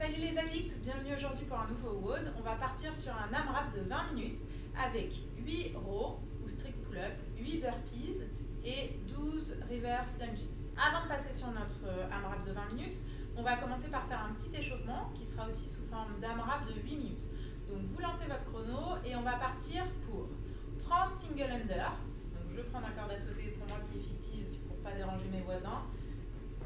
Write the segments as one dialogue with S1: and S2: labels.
S1: Salut les addicts, bienvenue aujourd'hui pour un nouveau WOD. On va partir sur un AMRAP de 20 minutes avec 8 rows ou strict pull-up, 8 burpees et 12 reverse lunges. Avant de passer sur notre AMRAP de 20 minutes, on va commencer par faire un petit échauffement qui sera aussi sous forme d'AMRAP de 8 minutes. Donc vous lancez votre chrono et on va partir pour 30 single under. Donc je prends la corde à sauter pour moi qui est fictive pour ne pas déranger mes voisins.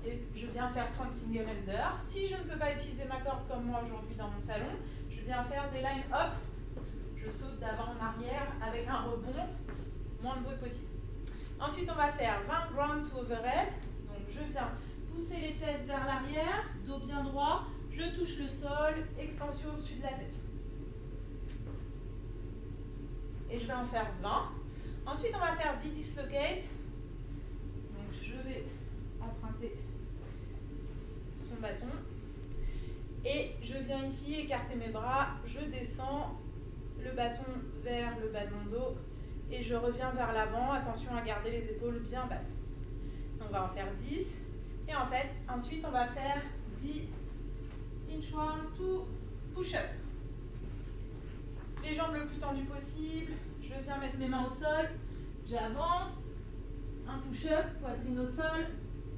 S1: Et je viens faire 30 single under. Si je ne peux pas utiliser ma corde comme moi aujourd'hui dans mon salon, je viens faire des line up. Je saute d'avant en arrière avec un rebond, moins de bruit possible. Ensuite, on va faire 20 ground to overhead. Donc je viens pousser les fesses vers l'arrière, dos bien droit, je touche le sol, extension au-dessus de la tête. Et je vais en faire 20. Ensuite, on va faire 10 dislocate. Donc je vais emprunter son bâton et je viens ici écarter mes bras, je descends le bâton vers le bas de mon dos et je reviens vers l'avant. Attention à garder les épaules bien basses. On va en faire 10 et en fait ensuite on va faire 10 inchworm to push-up. Les jambes le plus tendues possible, je viens mettre mes mains au sol, j'avance, un push-up, poitrine au sol,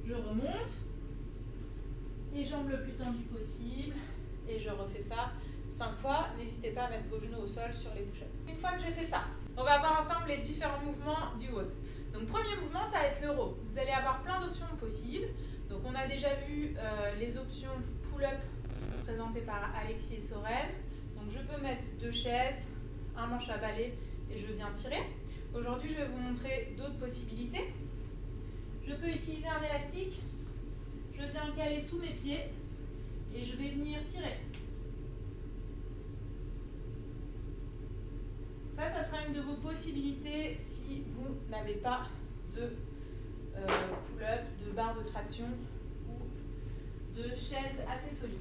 S1: je remonte, les jambes le plus tendues possible et je refais ça 5 fois. N'hésitez pas à mettre vos genoux au sol sur les push-ups. Une fois que j'ai fait ça, on va voir ensemble les différents mouvements du WOD. Donc premier mouvement, ça va être le row. Vous allez avoir plein d'options possibles. Donc on a déjà vu les options pull-up présentées par Alexis et Soren. Donc je peux mettre 2 chaises, un manche à balai et je viens tirer. Aujourd'hui, je vais vous montrer d'autres possibilités. Je peux utiliser un élastique. Je viens le caler sous mes pieds et je vais venir tirer. Ça sera une de vos possibilités si vous n'avez pas de pull-up, de barre de traction ou de chaise assez solide.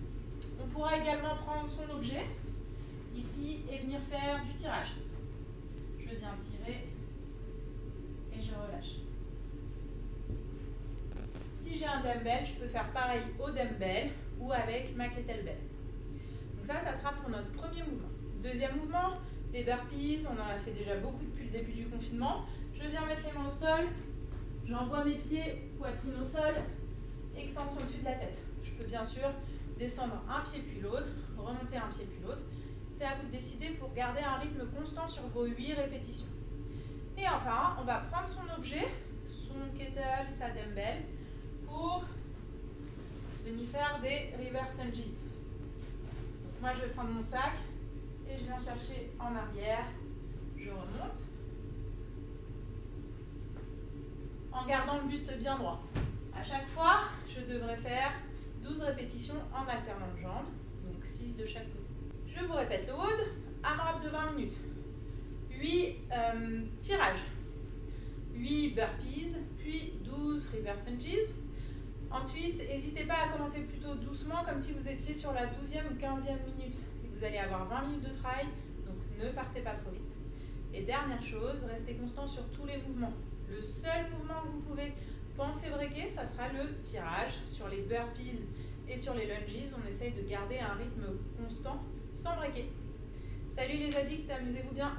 S1: On pourra également prendre son objet ici et venir faire du tirage. Je viens tirer et je relâche. Si j'ai un dumbbell, je peux faire pareil au dumbbell ou avec ma kettlebell. Donc ça sera pour notre premier mouvement. Deuxième mouvement, les burpees, on en a fait déjà beaucoup depuis le début du confinement. Je viens mettre les mains au sol, j'envoie mes pieds, poitrine au sol, extension au-dessus de la tête. Je peux bien sûr descendre un pied puis l'autre, remonter un pied puis l'autre. C'est à vous de décider pour garder un rythme constant sur vos 8 répétitions. Et enfin, on va prendre son objet, son kettle, sa dumbbell, pour venir faire des reverse lunges. Donc moi, je vais prendre mon sac et je viens chercher en arrière, je remonte, en gardant le buste bien droit. À chaque fois, je devrais faire 12 répétitions en alternant de jambes, donc 6 de chaque côté. Je vous répète le WOD, AMRAP de 20 minutes, 8 tirages, 8 burpees, puis 12 reverse lunges. Ensuite, n'hésitez pas à commencer plutôt doucement, comme si vous étiez sur la 12e ou 15e minute. Vous allez avoir 20 minutes de travail, donc ne partez pas trop vite. Et dernière chose, restez constant sur tous les mouvements. Le seul mouvement que vous pouvez penser breaker, ça sera le tirage. Sur les burpees et sur les lunges, on essaye de garder un rythme constant sans breaker. Salut les addicts, amusez-vous bien.